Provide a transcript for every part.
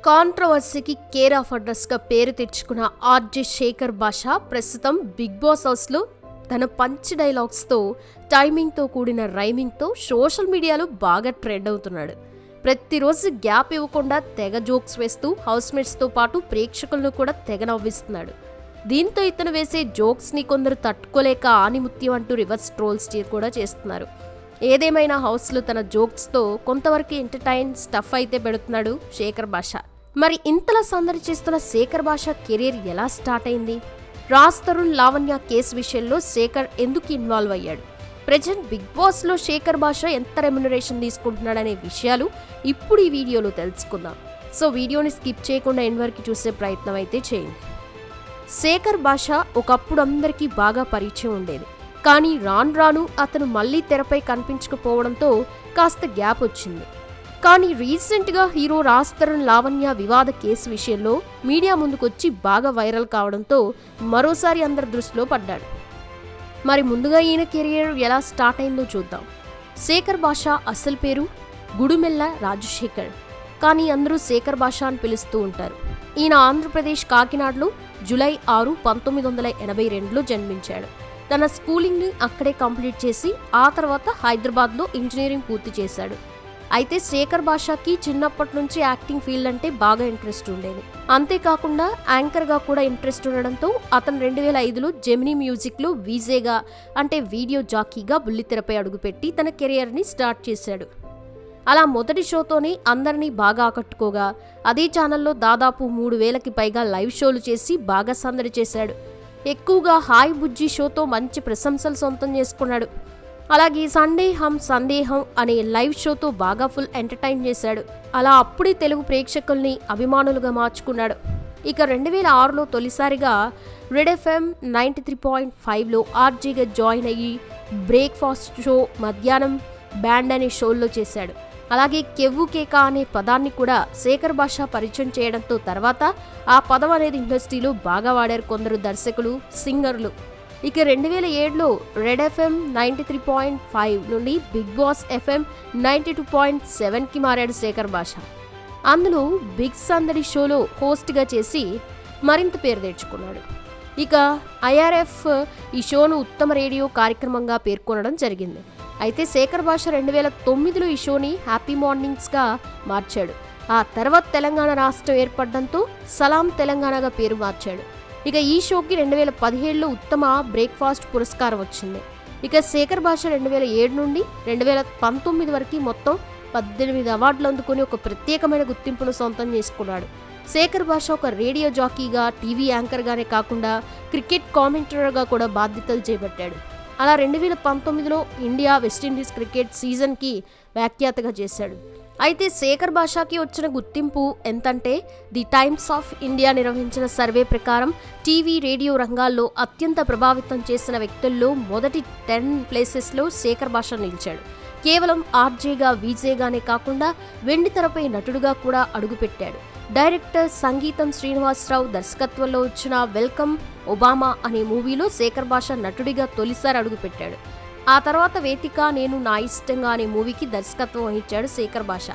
కాంట్రవర్సీకి care of అడ్రస్గా పేరు తెచ్చుకున్న RJ Shekhar భాష ప్రస్తుతం బిగ్ బాస్ హౌస్లో తన పంచ్ డైలాగ్స్తో టైమింగ్తో కూడిన రైమింగ్తో సోషల్ మీడియాలో బాగా ట్రెండ్ అవుతున్నాడు. ప్రతిరోజు గ్యాప్ ఇవ్వకుండా తెగ జోక్స్ వేస్తూ హౌస్మేట్స్తో పాటు ప్రేక్షకులను కూడా తెగ నవ్విస్తున్నాడు. దీంతో ఇతను వేసే జోక్స్ని కొందరు తట్టుకోలేక ఆనిముత్యం అంటూ రివర్స్ ట్రోల్స్ కూడా చేస్తున్నారు. ఏదేమైనా హౌస్లో తన జోక్స్తో కొంతవరకు ఎంటర్టైన్ స్టఫ్ అయితే పెడుతున్నాడు శేఖర్ భాష. మరి ఇంతలా సందడి చేస్తున్న శేఖర్ భాష కెరీర్ ఎలా స్టార్ట్ అయింది? రాజ్ తరుణ్ లావణ్య కేసు విషయంలో శేఖర్ ఎందుకు ఇన్వాల్వ్ అయ్యాడు? ప్రెజెంట్ బిగ్ బాస్లో శేఖర్ భాష ఎంత రెమ్యునరేషన్ తీసుకుంటున్నాడనే విషయాలు ఇప్పుడు ఈ వీడియోలో తెలుసుకుందాం. సో వీడియోని స్కిప్ చేయకుండా ఎండ్ వరకు చూసే ప్రయత్నం అయితే చేయండి. శేఖర్ భాష ఒకప్పుడు అందరికీ బాగా పరిచయం ఉండేది. కానీ రాను రాను అతను మళ్లీ తెరపై కనిపించకపోవడంతో కాస్త గ్యాప్ వచ్చింది. కానీ రీసెంట్గా హీరో రాజ్ తరుణ్ లావణ్య వివాద కేసు విషయంలో మీడియా ముందుకొచ్చి బాగా వైరల్ కావడంతో మరోసారి అందరి దృష్టిలో పడ్డాడు. మరి ముందుగా ఈయన కెరియర్ ఎలా స్టార్ట్ అయిందో చూద్దాం. శేఖర్ భాష అసలు పేరు గుడిమెల్ల రాజశేఖర్, కానీ అందరూ శేఖర్ భాష అని పిలుస్తూ ఉంటారు. ఈయన ఆంధ్రప్రదేశ్ కాకినాడలో జూలై 6, 1982లో జన్మించాడు. తన స్కూలింగ్ని అక్కడే కంప్లీట్ చేసి ఆ తర్వాత హైదరాబాద్లో ఇంజనీరింగ్ పూర్తి చేశాడు. అయితే శేఖర్ భాషకి చిన్నప్పటి నుంచి యాక్టింగ్ ఫీల్డ్ అంటే బాగా ఇంట్రెస్ట్ ఉండేది. అంతేకాకుండా యాంకర్గా కూడా ఇంట్రెస్ట్ ఉండడంతో అతను 2005లో జెమినీ మ్యూజిక్లో వీజేగా అంటే వీడియో జాకీగా బుల్లితెరపై అడుగుపెట్టి తన కెరియర్ని స్టార్ట్ చేశాడు. అలా మొదటి షోతోనే అందరినీ బాగా ఆకట్టుకోగా అదే ఛానల్లో దాదాపు 3000కి పైగా లైవ్ షోలు చేసి బాగా సందడి చేశాడు. ఎక్కువగా హాయ్ బుజ్జి షోతో మంచి ప్రశంసలు సొంతం చేసుకున్నాడు. అలాగే సందేహం అనే లైవ్ షోతో బాగా ఫుల్ ఎంటర్టైన్ చేశాడు. అలా అప్పుడే తెలుగు ప్రేక్షకుల్ని అభిమానులుగా మార్చుకున్నాడు. ఇక 2006లో తొలిసారిగా రెడ్ FM 93.5లో ఆర్జీగా జాయిన్ అయ్యి బ్రేక్ఫాస్ట్ షో, మధ్యాహ్నం బ్యాండ్ అనే షోల్లో చేశాడు. అలాగే కెవ్వు కేక అనే పదాన్ని కూడా శేఖర్ భాష పరిచయం చేయడంతో తర్వాత ఆ పదం అనేది ఇండస్ట్రీలో బాగా వాడారు కొందరు దర్శకులు, సింగర్లు. ఇక 2007లో రెడ్ FM 93.5 నుండి బిగ్ బాస్ FM 92.7కి మారాడు శేఖర్ భాష. అందులో బిగ్ సందడి షోలో హోస్ట్గా చేసి మరింత పేరు తెచ్చుకున్నాడు. ఇక IRF ఈ షోను ఉత్తమ రేడియో కార్యక్రమంగా పేర్కొనడం జరిగింది. అయితే శేఖర్ భాష 2009లో ఈ షోని హ్యాపీ మార్నింగ్స్గా మార్చాడు. ఆ తర్వాత తెలంగాణ రాష్ట్రం ఏర్పడడంతో సలాం తెలంగాణగా పేరు మార్చాడు. ఇక ఈ షోకి 2017లో ఉత్తమ బ్రేక్ఫాస్ట్ పురస్కారం వచ్చింది. ఇక శేఖర్ భాష 2007 నుండి 2019 వరకు మొత్తం 18 అవార్డులు అందుకుని ఒక ప్రత్యేకమైన గుర్తింపును సొంతం చేసుకున్నాడు. శేఖర్ భాష ఒక రేడియో జాకీగా, టీవీ యాంకర్గానే కాకుండా క్రికెట్ కామెంటర్గా కూడా బాధ్యతలు చేపట్టాడు. అలా 2019లో ఇండియా వెస్టిండీస్ క్రికెట్ సీజన్కి వ్యాఖ్యాతగా చేశాడు. అయితే శేఖర్ భాషకి వచ్చిన గుర్తింపు ఎంతంటే ది టైమ్స్ ఆఫ్ ఇండియా నిర్వహించిన సర్వే ప్రకారం టీవీ, రేడియో రంగాల్లో అత్యంత ప్రభావితం చేసిన వ్యక్తుల్లో మొదటి 10 ప్లేసెస్లో శేఖర్ భాష నిలిచాడు. కేవలం ఆర్జేగా, వీజేగానే కాకుండా వెండితెరపై నటుడుగా కూడా అడుగుపెట్టాడు. డైరెక్టర్ సంగీతం శ్రీనివాసరావు దర్శకత్వంలో వచ్చిన వెల్కమ్ ఒబామా అనే మూవీలో శేఖర్ భాష నటుడిగా తొలిసారి అడుగుపెట్టాడు. ఆ తర్వాత వేదిక, నేను నా ఇష్టంగా అనే మూవీకి దర్శకత్వం వహించాడు శేఖర్ భాష.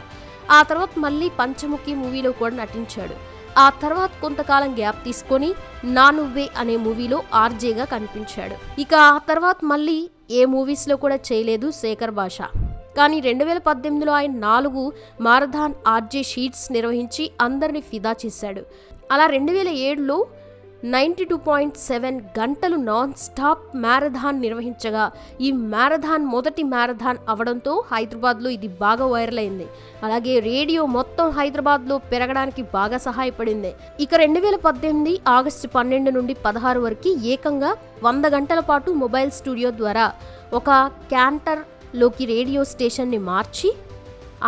ఆ తర్వాత మళ్ళీ పంచముఖి మూవీలో కూడా నటించాడు. ఆ తర్వాత కొంతకాలం గ్యాప్ తీసుకొని నా నువ్వే అనే మూవీలో ఆర్జేగా కనిపించాడు. ఇక ఆ తర్వాత మళ్ళీ ఏ మూవీస్లో కూడా చేయలేదు శేఖర్ భాష. కానీ 2018లో ఆయన 4 మారథాన్ ఆర్జే షీట్స్ నిర్వహించి అందరినీ ఫిదా చేశాడు. అలా 2007లో 92.7 గంటలు నాన్ స్టాప్ మ్యారథాన్ నిర్వహించగా ఈ మ్యారథాన్ మొదటి మ్యారథాన్ అవడంతో హైదరాబాద్లో ఇది బాగా వైరల్ అయింది. అలాగే రేడియో మొత్తం హైదరాబాద్లో పెరగడానికి బాగా సహాయపడింది. ఇక 2018 ఆగస్టు 12 నుండి 16 వరకు ఏకంగా 100 గంటల పాటు మొబైల్ స్టూడియో ద్వారా ఒక క్యాంటర్ లోకి రేడియో స్టేషన్ని మార్చి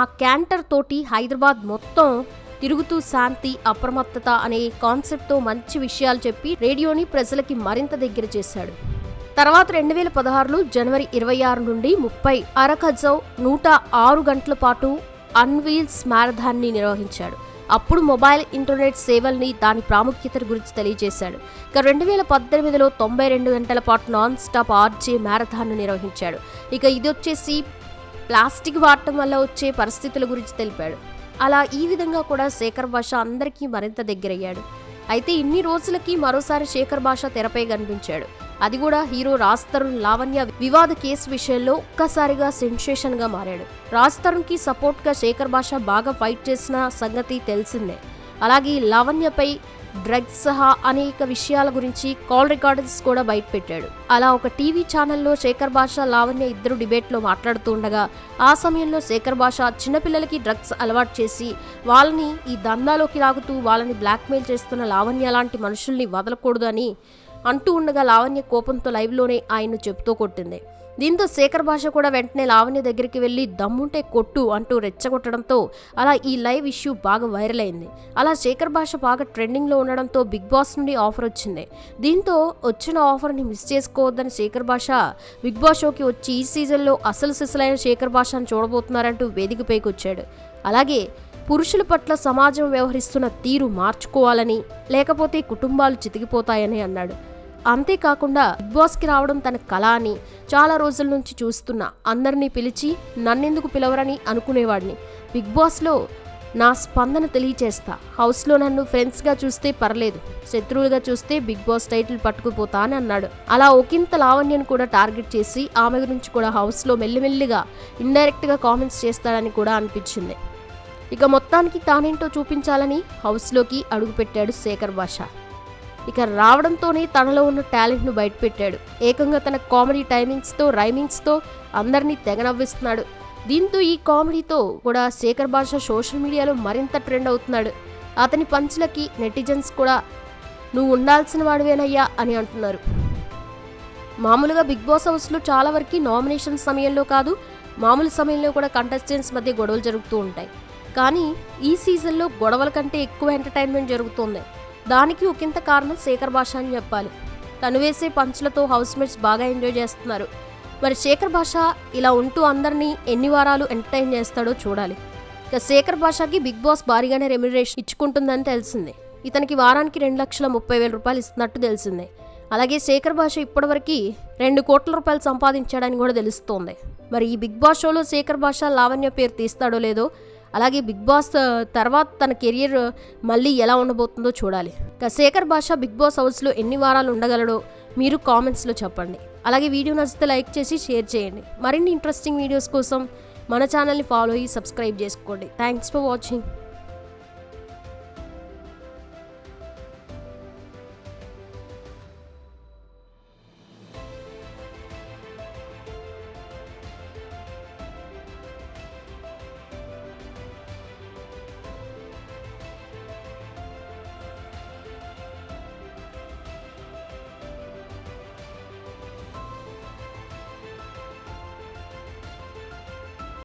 ఆ క్యాంటర్ తోటి హైదరాబాద్ మొత్తం తిరుగుతూ శాంతి, అప్రమత్తత అనే కాన్సెప్ట్తో మంచి విషయాలు చెప్పి రేడియోని ప్రజలకి మరింత దగ్గర చేశాడు. తర్వాత 2016లో జనవరి 26 నుండి 30 అరకజౌ 106 గంటల పాటు అన్వీల్స్ మ్యారథాన్ని నిర్వహించాడు. అప్పుడు మొబైల్ ఇంటర్నెట్ సేవల్ని, దాని ప్రాముఖ్యత గురించి తెలియజేశాడు. ఇక 2018లో 92 గంటల పాటు నాన్ స్టాప్ ఆర్జే మ్యారథాన్ను నిర్వహించాడు. ఇక ఇది వచ్చేసి ప్లాస్టిక్ వాడటం వల్ల వచ్చే పరిస్థితుల గురించి తెలిపాడు. అలా ఈ విధంగా కూడా శేఖర్ భాష అందరికీ మరింత దగ్గరయ్యాడు. అయితే ఇన్ని రోజులకి మరోసారి శేఖర్ భాష తెరపై కనిపించాడు. అది కూడా హీరో రాజ్ తరుణ్ లావణ్య వివాద కేసు విషయంలో ఒక్కసారిగా సెన్సేషన్ గా మారాడు. రాజ్ తరుణ్ కి సపోర్ట్ గా శేఖర్ భాష బాగా ఫైట్ చేసిన సంగతి తెలిసిందే. అలాగే లావణ్యపై డ్రగ్స్ సహా అనేక విషయాల గురించి కాల్ రికార్డింగ్స్ కూడా బయటపెట్టాడు. అలా ఒక టీవీ ఛానల్లో శేఖర్ భాష లావణ్య ఇద్దరు డిబేట్లో మాట్లాడుతూ ఉండగా ఆ సమయంలో శేఖర్ భాష చిన్నపిల్లలకి డ్రగ్స్ అలవాటు చేసి వాళ్ళని ఈ దందాలోకి లాగుతూ వాళ్ళని బ్లాక్మెయిల్ చేస్తున్న లావణ్య లాంటి మనుషుల్ని వదలకూడదు అని అంటూ ఉండగా లావణ్య కోపంతో లైవ్లోనే ఆయన్ను చెబుతూ కొట్టింది. దీంతో శేఖర్ భాష కూడా వెంటనే లావణ్య దగ్గరికి వెళ్ళి దమ్ముంటే కొట్టు అంటూ రెచ్చగొట్టడంతో అలా ఈ లైవ్ ఇష్యూ బాగా వైరల్ అయింది. అలా శేఖర్ భాష బాగా ట్రెండింగ్లో ఉండడంతో బిగ్ బాస్ నుండి ఆఫర్ వచ్చింది. దీంతో వచ్చిన ఆఫర్ని మిస్ చేసుకోవద్దని శేఖర్ భాష బిగ్ బాస్ షోకి వచ్చి ఈ సీజన్లో అసలు సిసలైన శేఖర్ భాషను చూడబోతున్నారంటూ వేదికపైకి వచ్చాడు. అలాగే పురుషుల పట్ల సమాజం వ్యవహరిస్తున్న తీరు మార్చుకోవాలని, లేకపోతే కుటుంబాలు చితికిపోతాయని అన్నాడు. అంతేకాకుండా బిగ్ బాస్కి రావడం తన కళ అని, చాలా రోజుల నుంచి చూస్తున్నా, అందరినీ పిలిచి నన్నెందుకు పిలవరని అనుకునేవాడిని. బిగ్ బాస్లో నా స్పందన తెలియచేస్తా. హౌస్లో నన్ను ఫ్రెండ్స్గా చూస్తే పర్లేదు, శత్రువులుగా చూస్తే బిగ్ బాస్ టైటిల్ పట్టుకుపోతా అని అన్నాడు. అలా ఒకంత లావణ్యను కూడా టార్గెట్ చేసి ఆమె గురించి కూడా హౌస్లో మెల్లిమెల్లిగా ఇండైరెక్ట్గా కామెంట్స్ చేస్తాడని కూడా అనిపించింది. ఇక మొత్తానికి తానేంటో చూపించాలని హౌస్లోకి అడుగుపెట్టాడు శేఖర్ భాష. ఇక రావడంతోనే తనలో ఉన్న టాలెంట్ను బయటపెట్టాడు. ఏకంగా తన కామెడీ టైమింగ్స్తో రైమింగ్స్తో అందరినీ తెగ నవ్విస్తున్నాడు. దీంతో ఈ కామెడీతో కూడా శేఖర్ భాష సోషల్ మీడియాలో మరింత ట్రెండ్ అవుతున్నాడు. అతని పంచ్లకి నెటిజన్స్ కూడా నువ్వు ఉండాల్సిన వాడివేనయ్యా అని అంటున్నారు. మామూలుగా బిగ్ బాస్ హౌస్లో చాలా వరకు నామినేషన్ సమయంలో కాదు, మామూలు సమయంలో కూడా కంటెస్టెంట్స్ మధ్య గొడవలు జరుగుతూ ఉంటాయి. కానీ ఈ సీజన్లో గొడవల కంటే ఎక్కువ ఎంటర్టైన్మెంట్ జరుగుతుంది. దానికి ఒకంత కారణం శేఖర్ భాష అని చెప్పాలి. తను వేసే పంచ్లతో హౌస్ మేట్స్ బాగా ఎంజాయ్ చేస్తున్నారు. మరి శేఖర్ భాష ఇలా ఉంటూ అందరినీ ఎన్ని వారాలు ఎంటర్టైన్ చేస్తాడో చూడాలి. ఇక శేఖర్ భాషకి బిగ్ బాస్ భారీగానే రెమ్యునరేషన్ ఇచ్చుకుంటుందని తెలిసిందే. ఇతనికి వారానికి 2,30,000 రూపాయలు ఇస్తున్నట్టు తెలిసిందే. అలాగే శేఖర్ భాష ఇప్పటివరకు 2 కోట్ల రూపాయలు సంపాదించాడని కూడా తెలుస్తోంది. మరి ఈ బిగ్ బాస్ షోలో శేఖర్ భాష లావణ్య పేరు తీస్తాడో లేదో, అలాగే బిగ్ బాస్ తర్వాత తన కెరియర్ మళ్ళీ ఎలా ఉండబోతుందో చూడాలి. ఇక శేఖర్ భాష బిగ్ బాస్ హౌస్లో ఎన్ని వారాలు ఉండగలడో మీరు కామెంట్స్లో చెప్పండి. అలాగే వీడియో నచ్చితే లైక్ చేసి షేర్ చేయండి. మరిన్ని ఇంట్రెస్టింగ్ వీడియోస్ కోసం మన ఛానల్ని ఫాలో అయ్యి సబ్స్క్రైబ్ చేసుకోండి. Thanks for watching.